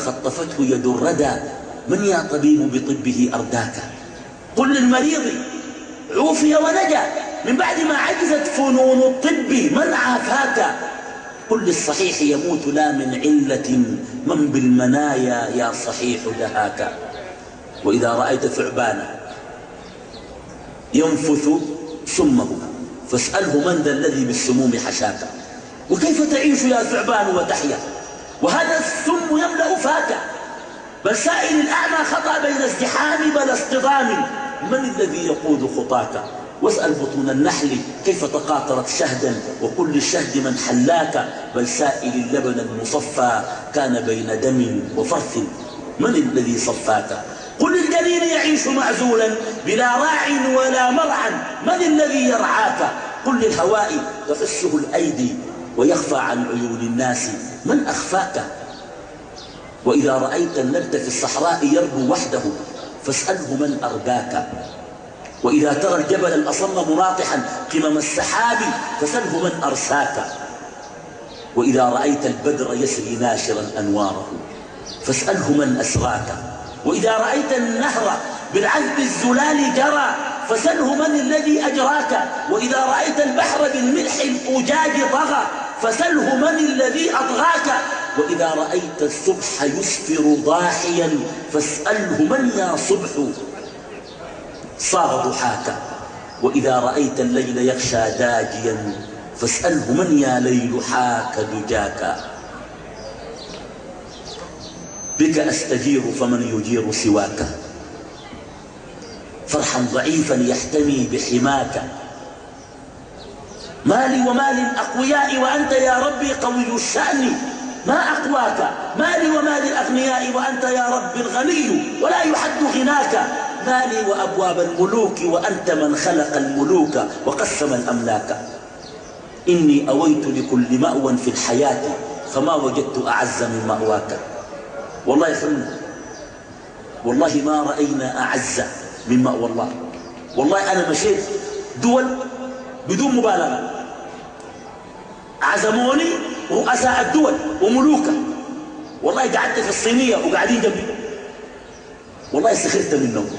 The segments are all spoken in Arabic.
خطفته يد الردى من يا طبيب بطبه أرداك. قل للمريض عوفي ونجا من بعد ما عجزت فنون الطب من عافاك. قل للصحيح يموت لا من علة من بالمنايا يا صحيح دهاك. وإذا رأيت ثعبانا ينفث سمه فاسأله من ذا الذي بالسموم حشاك. وكيف تعيش يا ثعبان وتحيا وهذا السم يملأ فاك. بل سائل الأعمى خطأ بين ازدحام بل اصطدام من الذي يقود خطاك. واسأل بطون النحل كيف تقاطرت شهدا وكل الشهد من حلاك. بل سائل اللبن المصفى كان بين دم وفرث من الذي صفاك. قل الجنين يعيش معزولا بلا راع ولا مرعى من الذي يرعاك. قل للهواء تحسه الأيدي ويخفى عن عيون الناس من أخفاك. وإذا رأيت النبت في الصحراء يربو وحده فاسأله من أرداك. وإذا ترى الجبل الأصم مناطحا قمم السحاب فسله من أرساك. وإذا رأيت البدر يسري ناشرا أنواره فاسأله من أسراك. وإذا رأيت النهر بالعذب الزلال جرى فسله من الذي أجراك. وإذا رأيت البحر بالملح الأجاج طغى فسله من الذي أطغاك. وإذا رأيت الصبح يسفر ضاحيا فاسأله من يا صبح صاغ ضحاك. وإذا رأيت الليل يغشى داجيا فاسأله من يا ليل حاك دجاك. بك أستجير فمن يجير سواك فرحا ضعيفا يحتمي بحماك. مالي ومال الأقوياء وأنت يا ربي قوي الشأن ما أقواك. مالي ومال الأغنياء وأنت يا ربي الغني ولا يحد غناك. مالي وأبواب الملوك وأنت من خلق الملوك وقسم الأملاك. إني أويت لكل مأوى في الحياة فما وجدت أعز من مأواك. والله حلنا والله ما رأينا أعز من مأوى الله. والله أنا مشيت دول بدون مبالغة عزموني رؤساء الدول وملوكها. والله قعدت في الصينية وقاعدين جنبي والله سخرت منهم.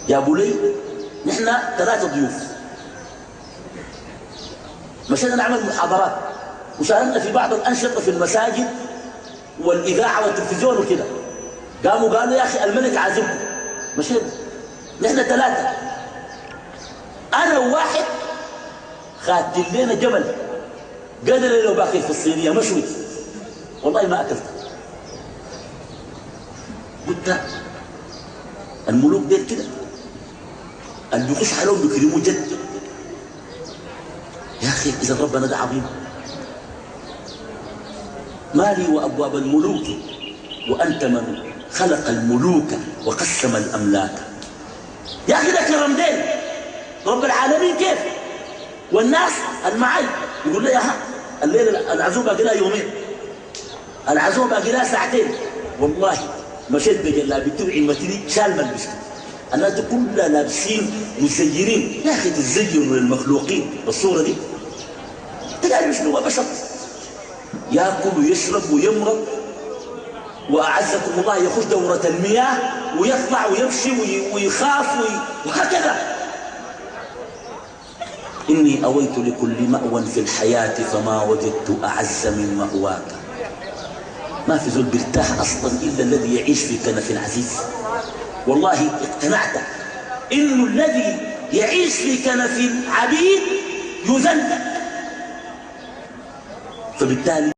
جابوا لي نحن 3 ضيوف مشينا نعمل محاضرات وشاركنا في بعض الأنشطة في المساجد والإذاعة والتلفزيون وكده. قالوا يا أخي الملك عازمكم. مشينا نحن 3 أنا وواحد خاتل لنا جمل قدر لو باكل في الصينية مشوي والله ما أكلت. قلت الملوك ديل كده اللي بيخش عليهم بيكرموا جد. يا أخي إذا ربنا ده عظيم. مالي وأبواب الملوك وأنت من خلق الملوك وقسم الأملاك. يا أخي ده كرم دين رب العالمين كيف. والناس المعي يقول لي ها الليلة العزومة باقي لها يومين العزومة باقي لها 2 ساعة. والله مشيت بجلابي تبعي متني شال ملبس الناس دي كلها لابسين مزينين. يا أخي تزينوا للمخلوقين بالصورة دي. تلاقي شنو هو بشر ياكل ويشرب ويمرض وأعزكم الله يخش دورة المياه ويطلع ويمشي ويخاف وهكذا. إني أويت لكل مأوى في الحياة فما وجدت أعز من مأواك. ما في ذل بيرتاح أصلا إلا الذي يعيش في كنف عزيز. والله اقتنعت إنه الذي يعيش في كنف العبيد يذل. فبالتالي